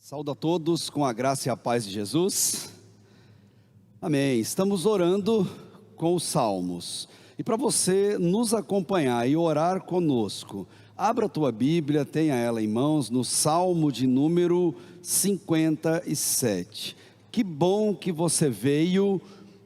Saúdo a todos com a graça e a paz de Jesus. Amém. Estamos orando com os salmos. E para você nos acompanhar e orar conosco, abra a tua Bíblia, tenha ela em mãos, no Salmo de número 57. Que bom que você veio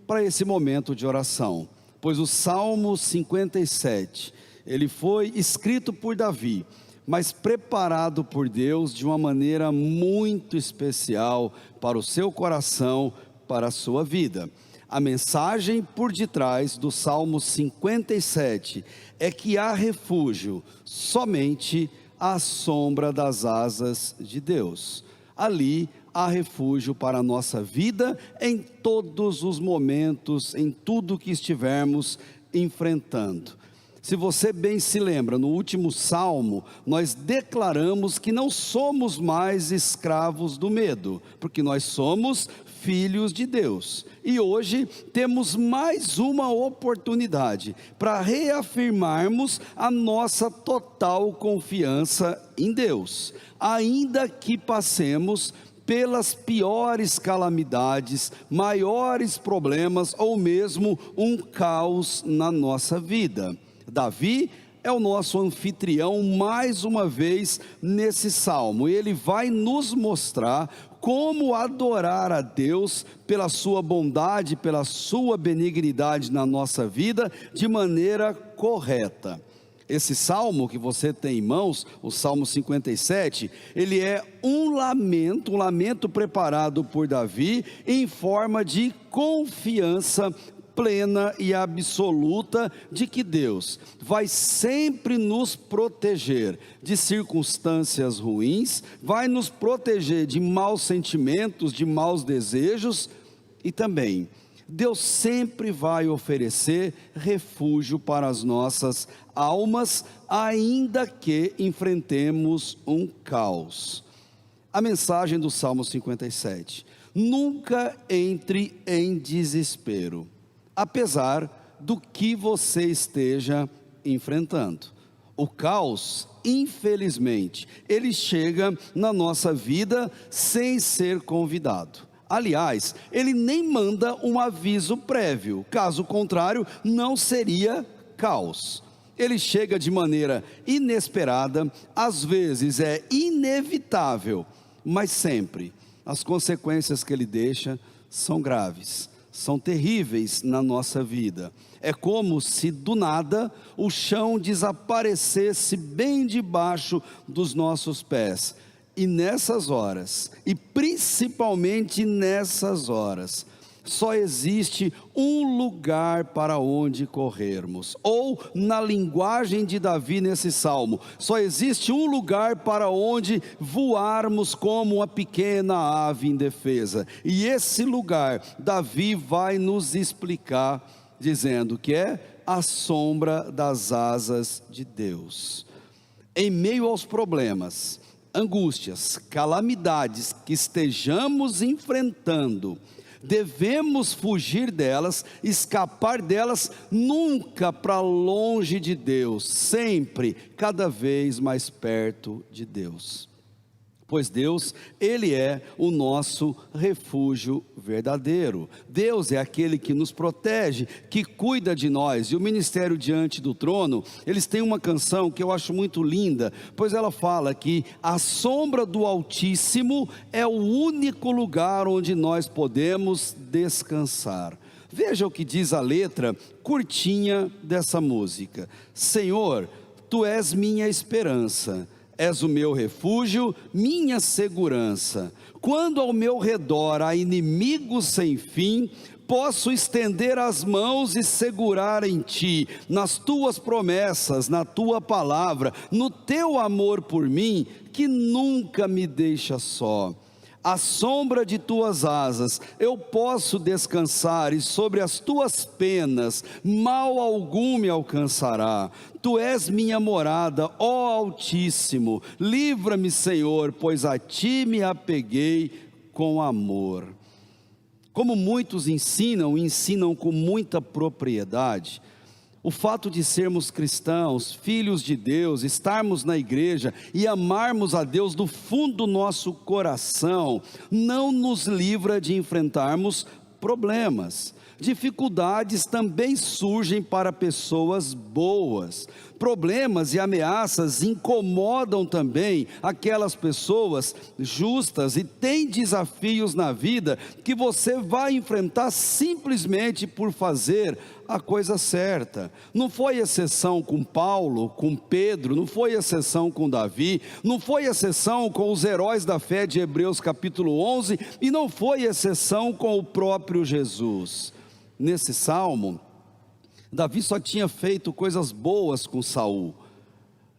para esse momento de oração, pois o Salmo 57, ele foi escrito por Davi, mas preparado por Deus de uma maneira muito especial para o seu coração, para a sua vida. A mensagem por detrás do Salmo 57 é que há refúgio somente à sombra das asas de Deus. Ali há refúgio para a nossa vida em todos os momentos, em tudo que estivermos enfrentando. Se você bem se lembra, no último salmo, nós declaramos que não somos mais escravos do medo, porque nós somos filhos de Deus. E hoje temos mais uma oportunidade para reafirmarmos a nossa total confiança em Deus, ainda que passemos pelas piores calamidades, maiores problemas ou mesmo um caos na nossa vida. Davi é o nosso anfitrião mais uma vez nesse salmo. Ele vai nos mostrar como adorar a Deus pela sua bondade, pela sua benignidade na nossa vida de maneira correta. Esse salmo que você tem em mãos, o Salmo 57, ele é um lamento preparado por Davi em forma de confiança plena e absoluta de que Deus vai sempre nos proteger de circunstâncias ruins, vai nos proteger de maus sentimentos, de maus desejos, e também Deus sempre vai oferecer refúgio para as nossas almas, ainda que enfrentemos um caos. A mensagem do Salmo 57: nunca entre em desespero, apesar do que você esteja enfrentando. O caos, infelizmente, ele chega na nossa vida sem ser convidado. Aliás, ele nem manda um aviso prévio, caso contrário, não seria caos. Ele chega de maneira inesperada, às vezes é inevitável, mas sempre as consequências que ele deixa são graves, são terríveis na nossa vida. É como se do nada o chão desaparecesse bem debaixo dos nossos pés. E nessas horas, e principalmente nessas horas, só existe um lugar para onde corrermos. Ou, na linguagem de Davi nesse salmo, só existe um lugar para onde voarmos como uma pequena ave indefesa. E esse lugar, Davi vai nos explicar, dizendo que é a sombra das asas de Deus. Em meio aos problemas, angústias, calamidades que estejamos enfrentando, devemos fugir delas, escapar delas, nunca para longe de Deus, sempre, cada vez mais perto de Deus. Pois Deus, Ele é o nosso refúgio verdadeiro. Deus é aquele que nos protege, que cuida de nós. E o Ministério Diante do Trono, eles têm uma canção que eu acho muito linda, pois ela fala que a sombra do Altíssimo é o único lugar onde nós podemos descansar. Veja o que diz a letra curtinha dessa música: Senhor, Tu és minha esperança, és o meu refúgio, minha segurança. Quando ao meu redor há inimigos sem fim, posso estender as mãos e segurar em Ti, nas Tuas promessas, na Tua palavra, no Teu amor por mim, que nunca me deixa só. À sombra de Tuas asas eu posso descansar, e sobre as Tuas penas mal algum me alcançará. Tu és minha morada, ó Altíssimo. Livra-me, Senhor, pois a Ti me apeguei com amor. Como muitos ensinam com muita propriedade, O fato de sermos cristãos, filhos de Deus, estarmos na igreja e amarmos a Deus do fundo do nosso coração, não nos livra de enfrentarmos problemas. Dificuldades também surgem para pessoas boas. Problemas e ameaças incomodam também aquelas pessoas justas, e tem desafios na vida que você vai enfrentar simplesmente por fazer a coisa certa. Não foi exceção com Paulo, com Pedro, não foi exceção com Davi, não foi exceção com os heróis da fé de Hebreus capítulo 11, e não foi exceção com o próprio Jesus. Nesse salmo, Davi só tinha feito coisas boas com Saul,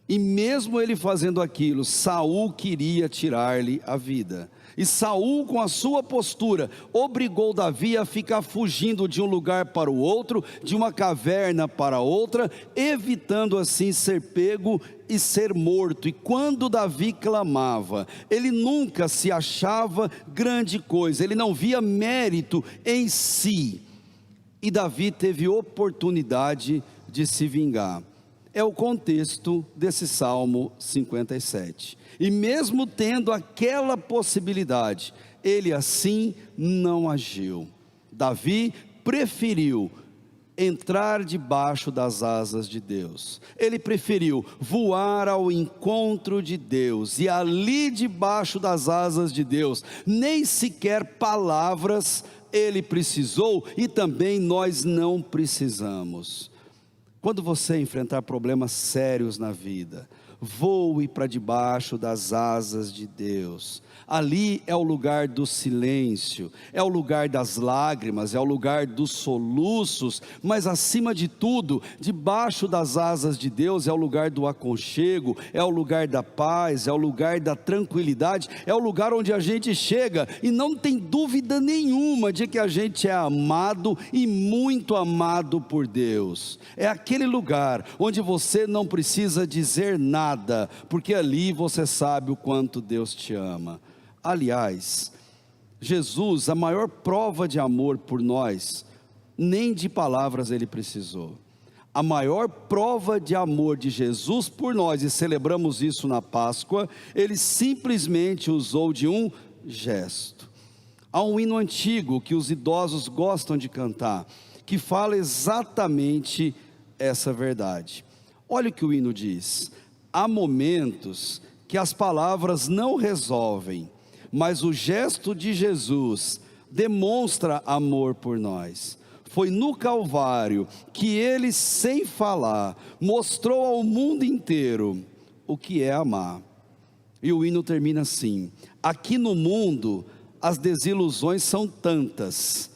e mesmo ele fazendo aquilo, Saul queria tirar-lhe a vida. E Saul, com a sua postura, obrigou Davi a ficar fugindo de um lugar para o outro, de uma caverna para outra, evitando assim ser pego e ser morto. E quando Davi clamava, ele nunca se achava grande coisa, ele não via mérito em si. E Davi teve oportunidade de se vingar. É o contexto desse Salmo 57. E mesmo tendo aquela possibilidade, ele assim não agiu. Davi preferiu entrar debaixo das asas de Deus. Ele preferiu voar ao encontro de Deus, e ali debaixo das asas de Deus, nem sequer palavras ele precisou, e também nós não precisamos. Quando você enfrentar problemas sérios na vida, voe para debaixo das asas de Deus. Ali é o lugar do silêncio, é o lugar das lágrimas, é o lugar dos soluços, mas acima de tudo, debaixo das asas de Deus é o lugar do aconchego, é o lugar da paz, é o lugar da tranquilidade, é o lugar onde a gente chega e não tem dúvida nenhuma de que a gente é amado e muito amado por Deus. É aquele lugar onde você não precisa dizer nada, porque ali você sabe o quanto Deus te ama. Aliás, Jesus, a maior prova de amor por nós, nem de palavras ele precisou. A maior prova de amor de Jesus por nós, e celebramos isso na Páscoa, ele simplesmente usou de um gesto. Há um hino antigo que os idosos gostam de cantar, que fala exatamente essa verdade. Olha o que o hino diz: há momentos que as palavras não resolvem, mas o gesto de Jesus demonstra amor por nós. Foi no Calvário que ele, sem falar, mostrou ao mundo inteiro o que é amar. E o hino termina assim: aqui no mundo as desilusões são tantas,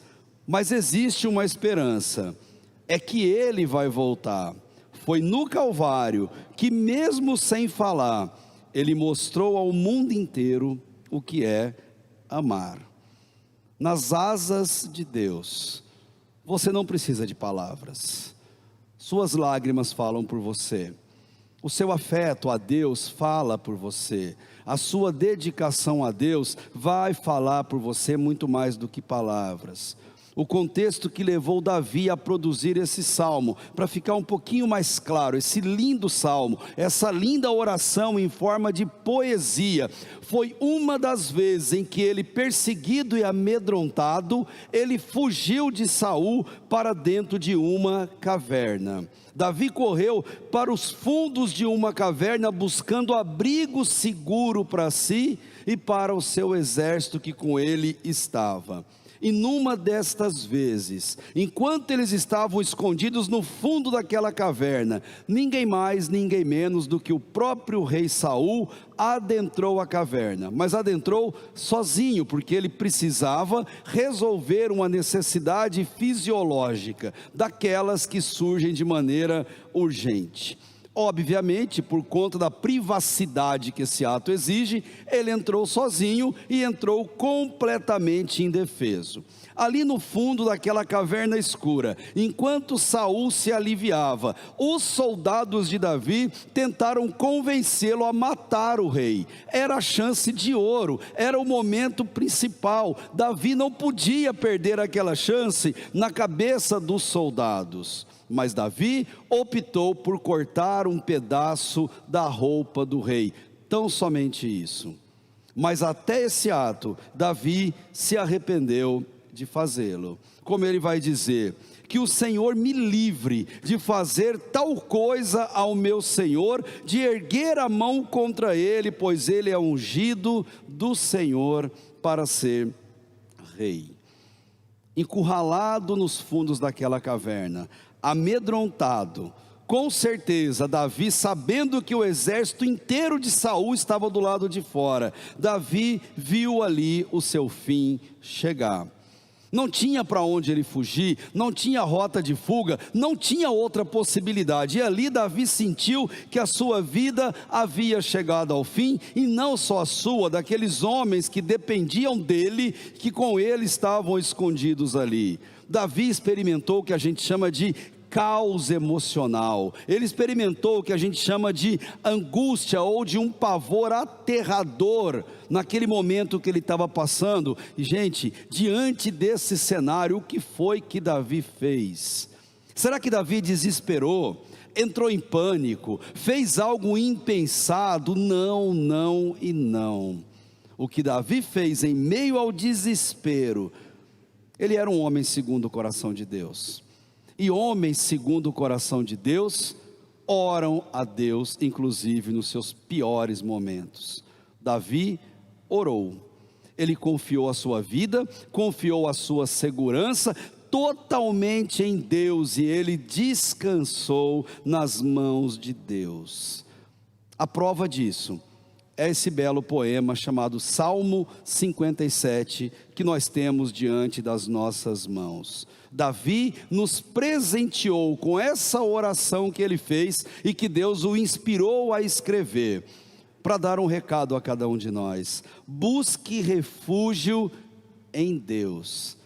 mas existe uma esperança, é que ele vai voltar. Foi no Calvário que, mesmo sem falar, ele mostrou ao mundo inteiro o que é amar. Nas asas de Deus, você não precisa de palavras. Suas lágrimas falam por você. O seu afeto a Deus fala por você. A sua dedicação a Deus vai falar por você muito mais do que palavras. O contexto que levou Davi a produzir esse salmo, para ficar um pouquinho mais claro, esse lindo salmo, essa linda oração em forma de poesia, foi uma das vezes em que ele, perseguido e amedrontado, ele fugiu de Saul para dentro de uma caverna. Davi correu para os fundos de uma caverna, buscando abrigo seguro para si e para o seu exército que com ele estava. E numa destas vezes, enquanto eles estavam escondidos no fundo daquela caverna, ninguém mais, ninguém menos do que o próprio rei Saul adentrou a caverna, mas adentrou sozinho, porque ele precisava resolver uma necessidade fisiológica, daquelas que surgem de maneira urgente. Obviamente, por conta da privacidade que esse ato exige, ele entrou sozinho e entrou completamente indefeso. Ali no fundo daquela caverna escura, enquanto Saul se aliviava, os soldados de Davi tentaram convencê-lo a matar o rei. Era a chance de ouro, era o momento principal. Davi não podia perder aquela chance na cabeça dos soldados. Mas Davi optou por cortar um pedaço da roupa do rei, tão somente isso. Mas até esse ato, Davi se arrependeu de fazê-lo. Como ele vai dizer: que o Senhor me livre de fazer tal coisa ao meu Senhor, de erguer a mão contra ele, pois ele é ungido do Senhor para ser rei. Encurralado nos fundos daquela caverna, amedrontado, com certeza, Davi, sabendo que o exército inteiro de Saul estava do lado de fora, Davi viu ali o seu fim chegar. Não tinha para onde ele fugir, não tinha rota de fuga, não tinha outra possibilidade. E ali Davi sentiu que a sua vida havia chegado ao fim, e não só a sua, daqueles homens que dependiam dele, que com ele estavam escondidos ali. Davi experimentou o que a gente chama de caos emocional. Ele experimentou o que a gente chama de angústia, ou de um pavor aterrador, naquele momento que ele estava passando. E gente, diante desse cenário, o que foi que Davi fez? Será que Davi desesperou? Entrou em pânico? Fez algo impensado? Não, não e não. O que Davi fez em meio ao desespero, ele era um homem segundo o coração de Deus. E homens segundo o coração de Deus oram a Deus, inclusive nos seus piores momentos. Davi orou, ele confiou a sua vida, confiou a sua segurança totalmente em Deus, e ele descansou nas mãos de Deus. A prova disso é esse belo poema chamado Salmo 57, que nós temos diante das nossas mãos. Davi nos presenteou com essa oração que ele fez, e que Deus o inspirou a escrever, para dar um recado a cada um de nós: busque refúgio em Deus,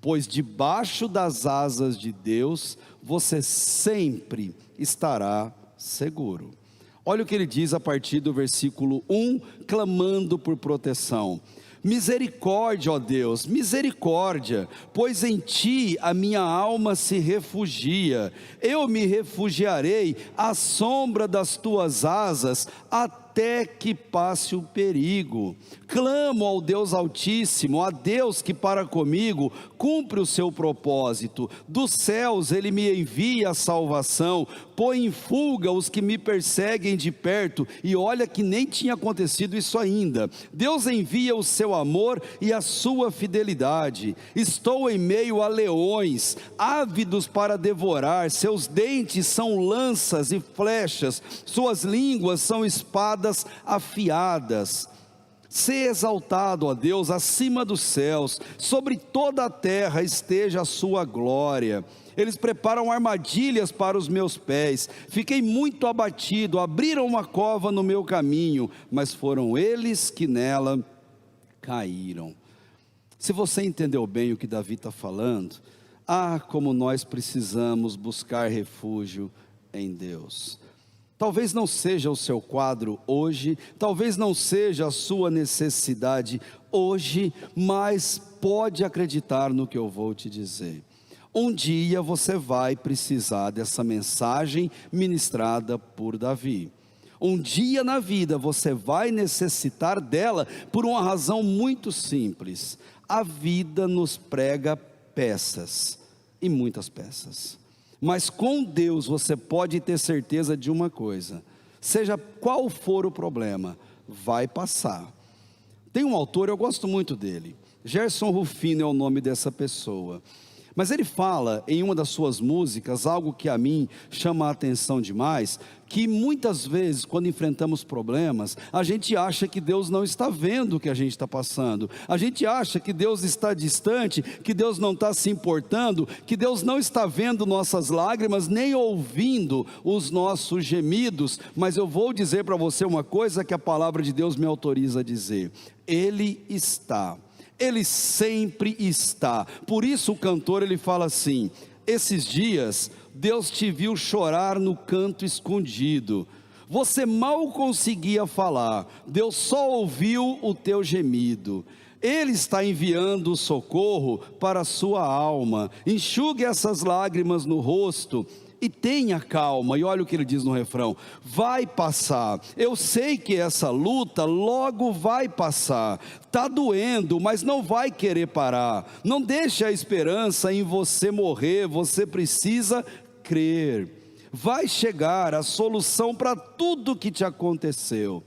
pois debaixo das asas de Deus, você sempre estará seguro. Olha o que ele diz a partir do versículo 1, clamando por proteção: misericórdia, ó Deus, misericórdia, pois em ti a minha alma se refugia. Eu me refugiarei à sombra das tuas asas, até que passe o perigo. Clamo ao Deus Altíssimo, a Deus que para comigo cumpre o seu propósito. Dos céus ele me envia a salvação, põe em fuga os que me perseguem de perto. E olha que nem tinha acontecido isso ainda. Deus envia o seu amor e a sua fidelidade. Estou em meio a leões, ávidos para devorar. Seus dentes são lanças e flechas, suas línguas são espadas afiadas. Sê exaltado, ó Deus, acima dos céus, sobre toda a terra esteja a sua glória. Eles preparam armadilhas para os meus pés, fiquei muito abatido, abriram uma cova no meu caminho, mas foram eles que nela caíram. Se você entendeu bem o que Davi está falando, como nós precisamos buscar refúgio em Deus. Talvez não seja o seu quadro hoje, talvez não seja a sua necessidade hoje, mas pode acreditar no que eu vou te dizer. Um dia você vai precisar dessa mensagem ministrada por Davi. Um dia na vida você vai necessitar dela por uma razão muito simples. A vida nos prega peças, e muitas peças. Mas com Deus você pode ter certeza de uma coisa: seja qual for o problema, vai passar. Tem um autor, eu gosto muito dele, Gerson Rufino é o nome dessa pessoa, mas ele fala em uma das suas músicas algo que a mim chama a atenção demais, que muitas vezes quando enfrentamos problemas, a gente acha que Deus não está vendo o que a gente está passando, a gente acha que Deus está distante, que Deus não está se importando, que Deus não está vendo nossas lágrimas, nem ouvindo os nossos gemidos. Mas eu vou dizer para você uma coisa que a palavra de Deus me autoriza a dizer: Ele está. Ele sempre está. Por isso o cantor ele fala assim: esses dias Deus te viu chorar no canto escondido, você mal conseguia falar, Deus só ouviu o teu gemido. Ele está enviando o socorro para a sua alma, enxugue essas lágrimas no rosto, e tenha calma. E olha o que ele diz no refrão: vai passar. Eu sei que essa luta logo vai passar. Está doendo, mas não vai querer parar. Não deixe a esperança em você morrer, você precisa crer. Vai chegar a solução para tudo que te aconteceu.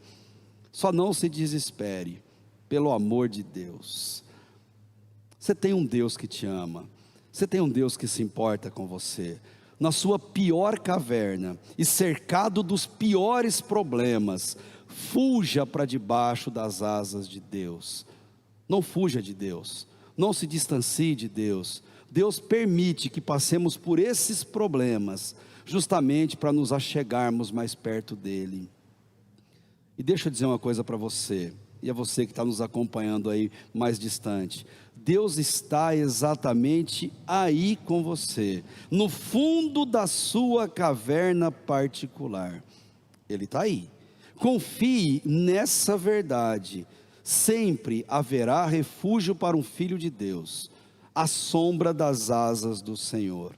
Só não se desespere, pelo amor de Deus. Você tem um Deus que te ama. Você tem um Deus que se importa com você. Na sua pior caverna e cercado dos piores problemas, fuja para debaixo das asas de Deus. Não fuja de Deus. Não se distancie de Deus. Deus permite que passemos por esses problemas, justamente para nos achegarmos mais perto dEle. E deixa eu dizer uma coisa para você, e é você que está nos acompanhando aí mais distante. Deus está exatamente aí com você, no fundo da sua caverna particular. Ele está aí. Confie nessa verdade. Sempre haverá refúgio para um filho de Deus, à sombra das asas do Senhor.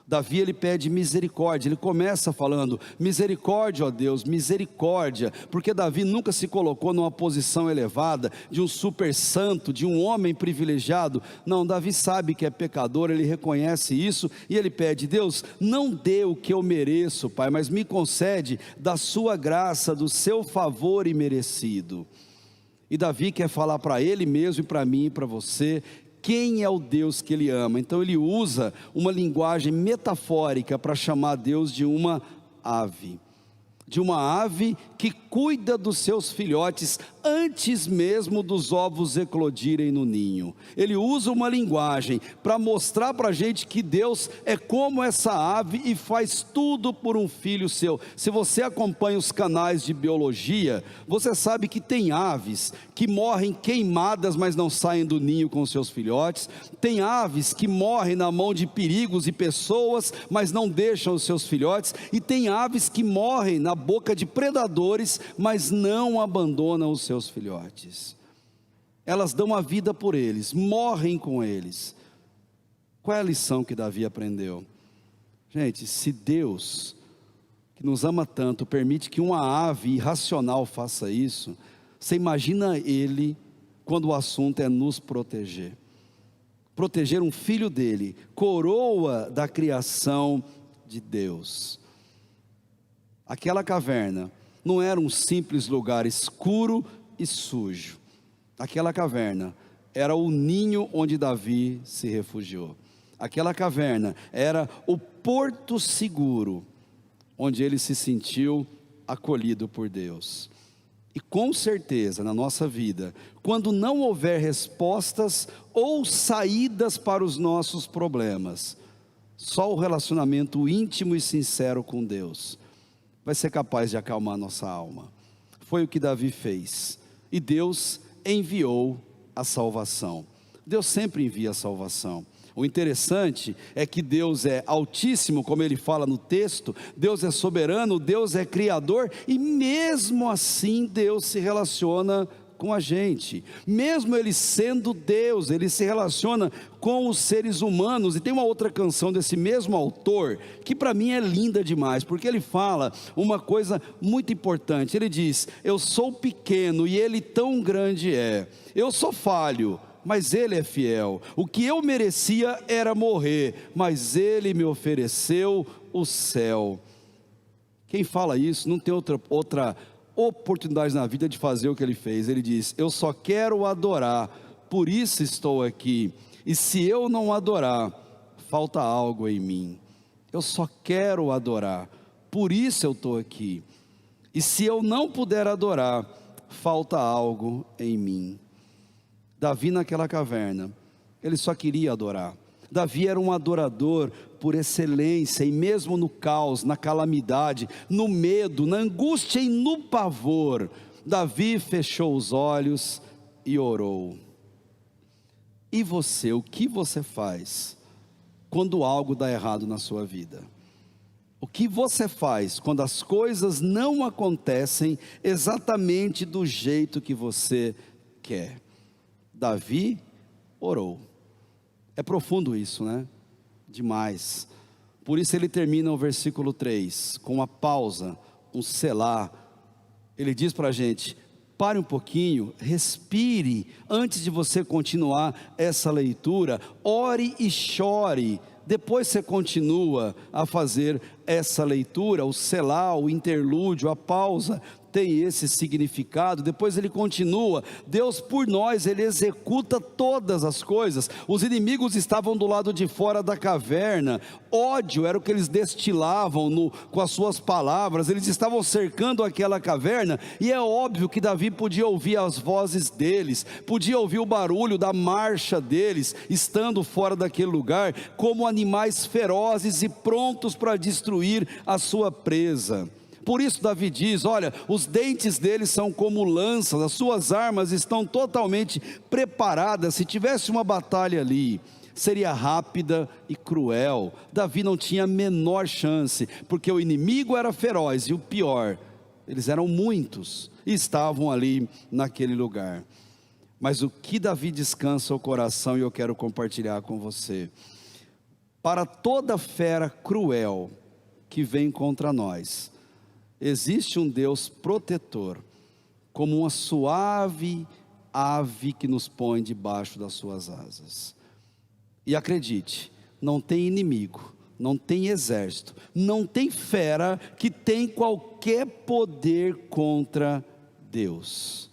Davi, ele pede misericórdia. Ele começa falando: misericórdia, ó Deus, misericórdia, porque Davi nunca se colocou numa posição elevada, de um super santo, de um homem privilegiado. Não, Davi sabe que é pecador, ele reconhece isso, e ele pede: Deus, não dê o que eu mereço, Pai, mas me concede da sua graça, do seu favor imerecido. E Davi quer falar para ele mesmo, e para mim e para você, quem é o Deus que ele ama. Então ele usa uma linguagem metafórica para chamar Deus de uma ave. De uma ave que cuida dos seus filhotes antes mesmo dos ovos eclodirem no ninho. Ele usa uma linguagem para mostrar para a gente que Deus é como essa ave e faz tudo por um filho seu. Se você acompanha os canais de biologia, você sabe que tem aves que morrem queimadas, mas não saem do ninho com seus filhotes. Tem aves que morrem na mão de perigos e pessoas, mas não deixam os seus filhotes. E tem aves que morrem na boca de predadores, mas não abandonam os seus filhotes. Elas dão a vida por eles, morrem com eles. Qual é a lição que Davi aprendeu? Gente, se Deus, que nos ama tanto, permite que uma ave irracional faça isso, você imagina Ele, quando o assunto é nos proteger. Proteger um filho dele, coroa da criação de Deus. Aquela caverna não era um simples lugar escuro e sujo. Aquela caverna era o ninho onde Davi se refugiou. Aquela caverna era o porto seguro, onde ele se sentiu acolhido por Deus. E com certeza na nossa vida, quando não houver respostas ou saídas para os nossos problemas, só o relacionamento íntimo e sincero com Deus vai ser capaz de acalmar nossa alma. Foi o que Davi fez, e Deus enviou a salvação. Deus sempre envia a salvação. O interessante é que Deus é altíssimo, como ele fala no texto, Deus é soberano, Deus é criador, e mesmo assim Deus se relaciona com a gente. Mesmo ele sendo Deus, ele se relaciona com os seres humanos. E tem uma outra canção desse mesmo autor, que para mim é linda demais, porque ele fala uma coisa muito importante. Ele diz: eu sou pequeno e ele tão grande é. Eu sou falho, mas ele é fiel. O que eu merecia era morrer, mas ele me ofereceu o céu. Quem fala isso não tem outra oportunidade na vida de fazer o que ele fez. Ele diz: eu só quero adorar, por isso estou aqui. E se eu não adorar, falta algo em mim. Eu só quero adorar, por isso eu estou aqui. E se eu não puder adorar, falta algo em mim. Davi naquela caverna, ele só queria adorar. Davi era um adorador por excelência, e mesmo no caos, na calamidade, no medo, na angústia e no pavor, Davi fechou os olhos e orou. E você, o que você faz quando algo dá errado na sua vida? O que você faz quando as coisas não acontecem exatamente do jeito que você quer? Davi orou. É profundo isso, né? Demais. Por isso ele termina o versículo 3, com uma pausa, um selá. Ele diz para a gente: pare um pouquinho, respire, antes de você continuar essa leitura, ore e chore. Depois você continua a fazer essa leitura, o selá, o interlúdio, a pausa, tem esse significado. Depois ele continua: Deus por nós, Ele executa todas as coisas. Os inimigos estavam do lado de fora da caverna, ódio era o que eles destilavam com as suas palavras, eles estavam cercando aquela caverna, e é óbvio que Davi podia ouvir as vozes deles, podia ouvir o barulho da marcha deles, estando fora daquele lugar, como animais ferozes e prontos para destruir a sua presa. Por isso Davi diz: olha, os dentes deles são como lanças, as suas armas estão totalmente preparadas. Se tivesse uma batalha ali, seria rápida e cruel. Davi não tinha a menor chance, porque o inimigo era feroz, e o pior, eles eram muitos, e estavam ali naquele lugar. Mas o que Davi descansa o coração, e eu quero compartilhar com você: para toda fera cruel que vem contra nós, existe um Deus protetor, como uma suave ave que nos põe debaixo das suas asas. E acredite, não tem inimigo, não tem exército, não tem fera que tem qualquer poder contra Deus.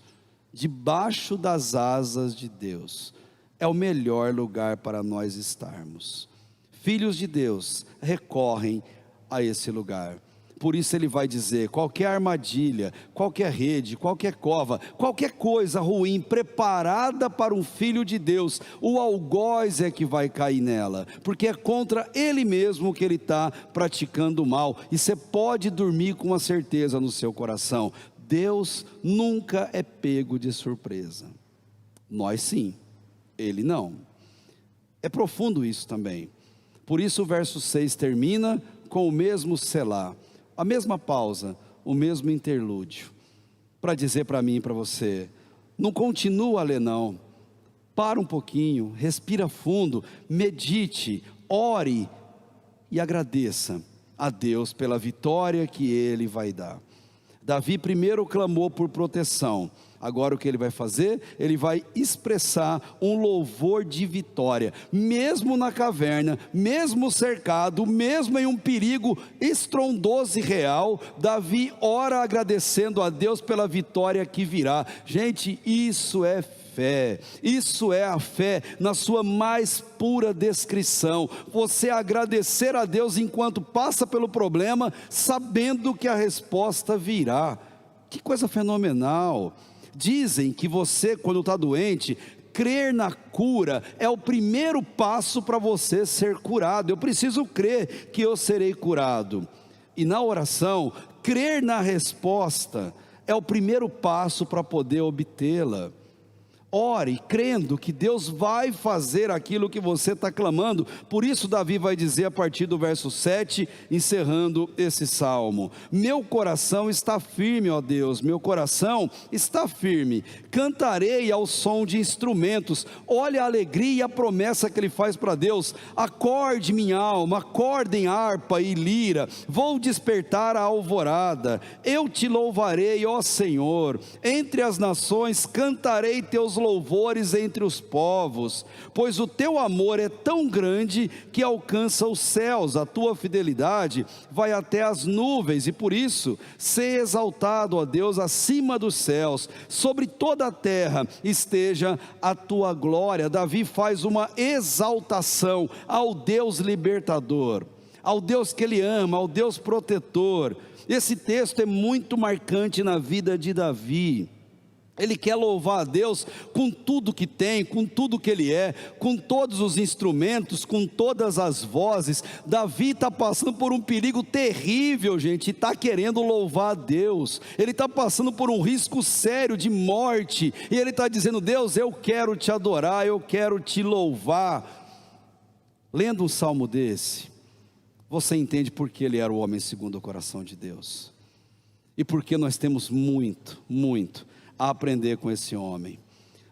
Debaixo das asas de Deus é o melhor lugar para nós estarmos. Filhos de Deus recorrem a esse lugar. Por isso ele vai dizer: qualquer armadilha, qualquer rede, qualquer cova, qualquer coisa ruim preparada para um filho de Deus, o algoz é que vai cair nela, porque é contra ele mesmo que ele está praticando o mal. E você pode dormir com uma certeza no seu coração: Deus nunca é pego de surpresa. Nós sim, ele não. É profundo isso também. Por isso o verso 6 termina com o mesmo selá, a mesma pausa, o mesmo interlúdio, para dizer para mim e para você: não continua a ler não, para um pouquinho, respira fundo, medite, ore e agradeça a Deus pela vitória que Ele vai dar. Davi primeiro clamou por proteção, agora o que ele vai fazer? Ele vai expressar um louvor de vitória, mesmo na caverna, mesmo cercado, mesmo em um perigo estrondoso e real. Davi ora agradecendo a Deus pela vitória que virá. Gente, isso é fé, isso é a fé na sua mais pura descrição. Você agradecer a Deus enquanto passa pelo problema, sabendo que a resposta virá. Que coisa fenomenal. Dizem que você, quando está doente, crer na cura é o primeiro passo para você ser curado. Eu preciso crer que eu serei curado. E na oração, crer na resposta é o primeiro passo para poder obtê-la. Ore crendo que Deus vai fazer aquilo que você está clamando. Por isso Davi vai dizer a partir do verso 7, encerrando esse salmo: meu coração está firme, ó Deus, meu coração está firme, cantarei ao som de instrumentos. Olha a alegria e a promessa que ele faz para Deus: acorde minha alma, acordem harpa e lira, vou despertar a alvorada, eu te louvarei, ó Senhor, entre as nações cantarei teus louvores entre os povos, pois o teu amor é tão grande que alcança os céus, a tua fidelidade vai até as nuvens, e por isso, ser exaltado, ó Deus, acima dos céus, sobre toda a terra esteja a tua glória. Davi faz uma exaltação ao Deus libertador, ao Deus que ele ama, ao Deus protetor. Esse texto é muito marcante na vida de Davi. Ele quer louvar a Deus com tudo que tem, com tudo que ele é, com todos os instrumentos, com todas as vozes. Davi está passando por um perigo terrível, gente, e está querendo louvar a Deus. Ele está passando por um risco sério de morte, e ele está dizendo: Deus, eu quero te adorar, eu quero te louvar. Lendo um salmo desse, você entende por que ele era o homem segundo o coração de Deus, e porque nós temos muito a aprender com esse homem.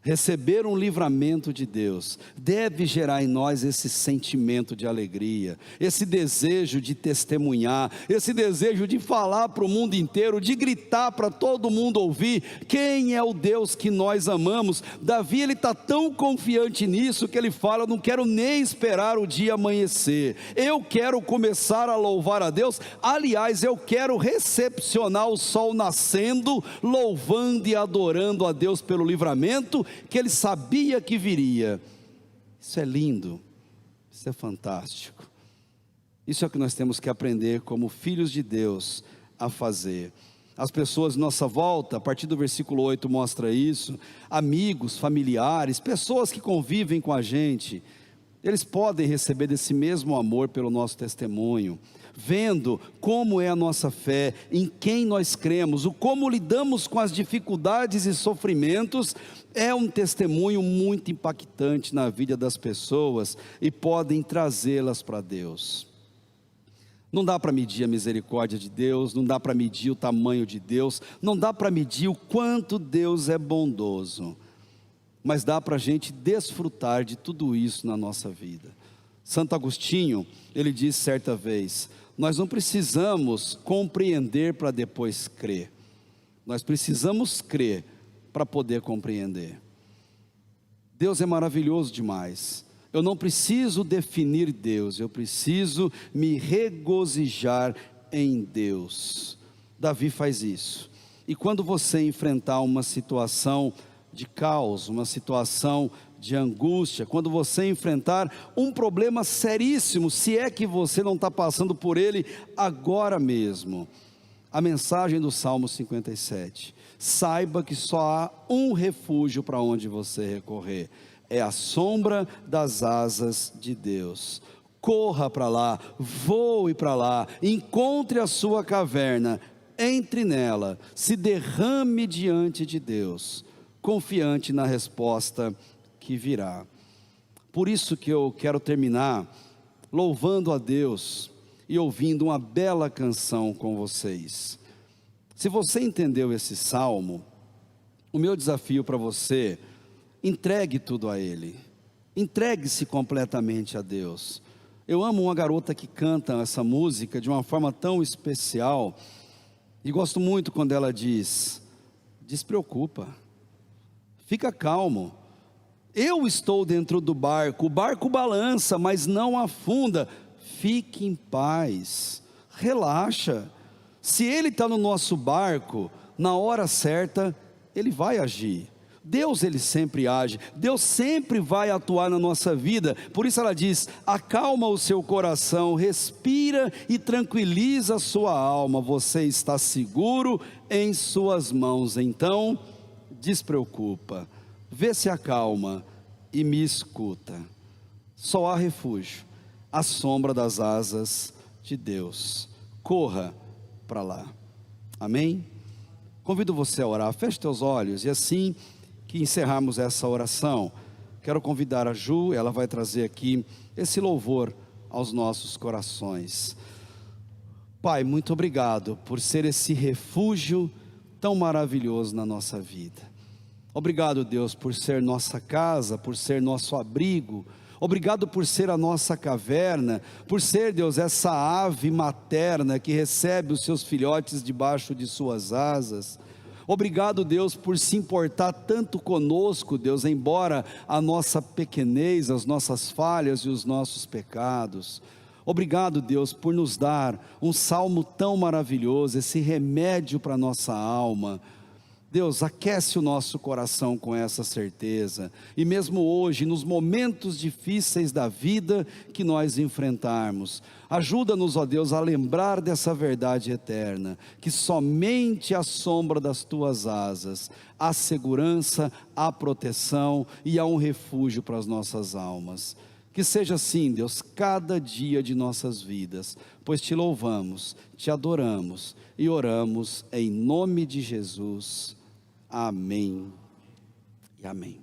Receber um livramento de Deus deve gerar em nós esse sentimento de alegria, esse desejo de testemunhar, esse desejo de falar para o mundo inteiro, de gritar para todo mundo ouvir quem é o Deus que nós amamos. Davi, ele está tão confiante nisso que ele fala: eu não quero nem esperar o dia amanhecer, eu quero começar a louvar a Deus. Aliás, eu quero recepcionar o sol nascendo, louvando e adorando a Deus pelo livramento que ele sabia que viria. Isso é lindo, isso é fantástico. Isso é o que nós temos que aprender como filhos de Deus a fazer. As pessoas à nossa volta, a partir do versículo 8 mostra isso, amigos, familiares, pessoas que convivem com a gente, eles podem receber desse mesmo amor pelo nosso testemunho, vendo como é a nossa fé, em quem nós cremos, o como lidamos com as dificuldades e sofrimentos. É um testemunho muito impactante na vida das pessoas e podem trazê-las para Deus. Não dá para medir a misericórdia de Deus, não dá para medir o tamanho de Deus, não dá para medir o quanto Deus é bondoso, mas dá para a gente desfrutar de tudo isso na nossa vida. Santo Agostinho, ele disse certa vez: nós não precisamos compreender para depois crer, nós precisamos crer para poder compreender. Deus é maravilhoso demais. Eu não preciso definir Deus, eu preciso me regozijar em Deus. Davi faz isso. E quando você enfrentar uma situação de caos, uma situação de angústia, quando você enfrentar um problema seríssimo, se é que você não está passando por ele agora mesmo, a mensagem do Salmo 57, saiba que só há um refúgio para onde você recorrer, é a sombra das asas de Deus. Corra para lá, voe para lá, encontre a sua caverna, entre nela, se derrame diante de Deus, confiante na resposta que virá. Por isso que eu quero terminar louvando a Deus e ouvindo uma bela canção com vocês. Se você entendeu esse salmo, o meu desafio para você: entregue tudo a Ele, entregue-se completamente a Deus. Eu amo uma garota que canta essa música de uma forma tão especial, e gosto muito quando ela diz: despreocupa, fica calmo, eu estou dentro do barco, o barco balança, mas não afunda, fique em paz, relaxa. Se Ele está no nosso barco, na hora certa Ele vai agir. Deus, Ele sempre age, Deus sempre vai atuar na nossa vida. Por isso ela diz: acalma o seu coração, respira e tranquiliza a sua alma, você está seguro em suas mãos. Então despreocupa, vê se acalma e me escuta. Só há refúgio à sombra das asas de Deus. Corra para lá. Amém? Convido você a orar. Feche teus olhos, e assim que encerrarmos essa oração, quero convidar a Ju, ela vai trazer aqui esse louvor aos nossos corações. Pai, muito obrigado por ser esse refúgio tão maravilhoso na nossa vida. Obrigado, Deus, por ser nossa casa, por ser nosso abrigo. Obrigado por ser a nossa caverna, por ser, Deus, essa ave materna que recebe os seus filhotes debaixo de suas asas. Obrigado, Deus, por se importar tanto conosco, Deus, embora a nossa pequenez, as nossas falhas e os nossos pecados. Obrigado, Deus, por nos dar um salmo tão maravilhoso, esse remédio para a nossa alma. Deus, aquece o nosso coração com essa certeza, e mesmo hoje, nos momentos difíceis da vida que nós enfrentarmos, ajuda-nos, ó Deus, a lembrar dessa verdade eterna, que somente à sombra das Tuas asas há segurança, há proteção e há um refúgio para as nossas almas. Que seja assim, Deus, cada dia de nossas vidas, pois Te louvamos, Te adoramos e oramos em nome de Jesus. Amém e amém.